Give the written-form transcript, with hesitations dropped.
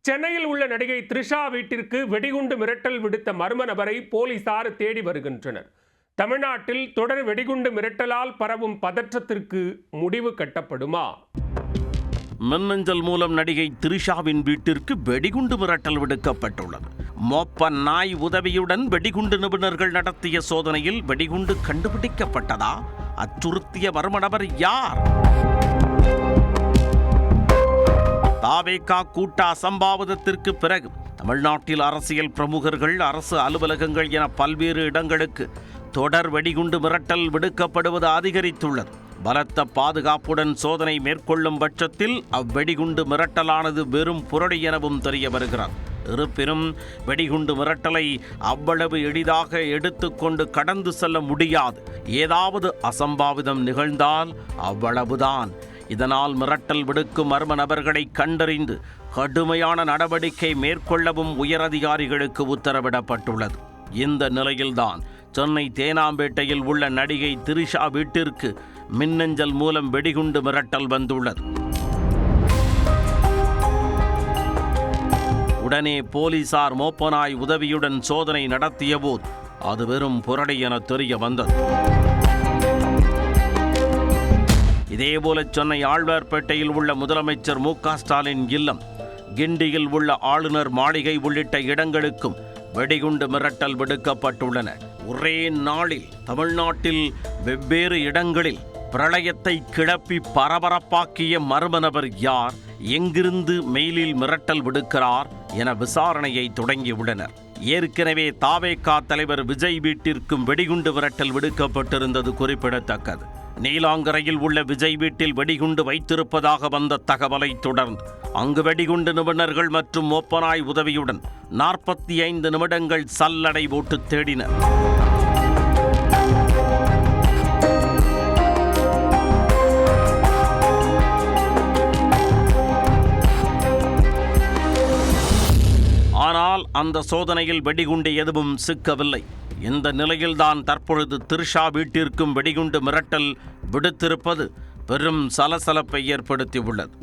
சென்னையில் உள்ள நடிகை த்ரிஷா வீட்டிற்கு வெடிகுண்டு மிரட்டல் விடுத்த மர்ம நபரை போலீசார் தேடி வருகின்றனர். தமிழ்நாட்டில் தொடர் வெடிகுண்டு மிரட்டலால் பரவும் பதற்றத்திற்கு முடிவு கட்டப்படுமா? மின்னஞ்சல் மூலம் நடிகை த்ரிஷாவின் வீட்டிற்கு வெடிகுண்டு மிரட்டல் விடுக்கப்பட்டுள்ளது. மோப்ப நாய் உதவியுடன் வெடிகுண்டு நிபுணர்கள் நடத்திய சோதனையில் வெடிகுண்டு கண்டுபிடிக்கப்பட்டதா? அச்சுறுத்திய மர்ம நபர் யார்? தாவேகா கூட்ட அசம்பாவிதத்திற்கு பிறகு தமிழ்நாட்டில் அரசியல் பிரமுகர்கள், அரசு அலுவலகங்கள் என பல்வேறு இடங்களுக்கு தொடர் வெடிகுண்டு மிரட்டல் விடுக்கப்படுவது அதிகரித்துள்ளது. பலத்த பாதுகாப்புடன் சோதனை மேற்கொள்ளும் பட்சத்தில் அவ்வெடிகுண்டு மிரட்டலானது வெறும் புரளி எனவும் தெரிய வருகிறது. இருப்பினும் வெடிகுண்டு மிரட்டலை அவ்வளவு எளிதாக எடுத்துக்கொண்டு கடந்து செல்ல முடியாது. ஏதாவது அசம்பாவிதம் நிகழ்ந்தால் அவ்வளவுதான். இதனால் மிரட்டல் விடுக்கும் மர்ம நபர்களை கண்டறிந்து கடுமையான நடவடிக்கை மேற்கொள்ளவும் உயரதிகாரிகளுக்கு உத்தரவிடப்பட்டுள்ளது. இந்த நிலையில்தான் சென்னை தேனாம்பேட்டையில் உள்ள நடிகை த்ரிஷா வீட்டிற்கு மின்னஞ்சல் மூலம் வெடிகுண்டு மிரட்டல் வந்துள்ளது. உடனே போலீசார் மோப்பனாய் உதவியுடன் சோதனை நடத்திய போது அது வெறும் புரளி என தெரிய வந்தது. இதேபோல சென்னை ஆழ்வார்பேட்டையில் உள்ள முதலமைச்சர் மு.க. ஸ்டாலின் இல்லம், கிண்டியில் உள்ள ஆளுநர் மாளிகை உள்ளிட்ட இடங்களுக்கும் வெடிகுண்டு மிரட்டல் விடுக்கப்பட்டுள்ளன. ஒரே நாளில் தமிழ்நாட்டில் வெவ்வேறு இடங்களில் பிரளயத்தை கிளப்பி பரபரப்பாக்கிய மர்ம நபர் யார், எங்கிருந்து மெயிலில் மிரட்டல் விடுக்கிறார் என விசாரணையை தொடங்கியுள்ளனர். ஏற்கனவே தாவேகா தலைவர் விஜய் வீட்டிற்கும் வெடிகுண்டு மிரட்டல் விடுக்கப்பட்டிருந்தது குறிப்பிடத்தக்கது. நீலாங்கரையில் உள்ள விஜய் வீட்டில் வெடிகுண்டு வைத்திருப்பதாக வந்த தகவலை தொடர்ந்து அங்கு வெடிகுண்டு நிபுணர்கள் மற்றும் மோப்பனாய் உதவியுடன் 45 நிமிடங்கள் சல்லடை போட்டு தேடினர். ஆனால் அந்த சோதனையில் வெடிகுண்டு எதுவும் சிக்கவில்லை. இந்த நிலையில்தான் தற்பொழுது த்ரிஷா வீட்டிற்கும் வெடிகுண்டு மிரட்டல் விடுத்திருப்பது பெரும் சலசலப்பை ஏற்படுத்தியுள்ளது.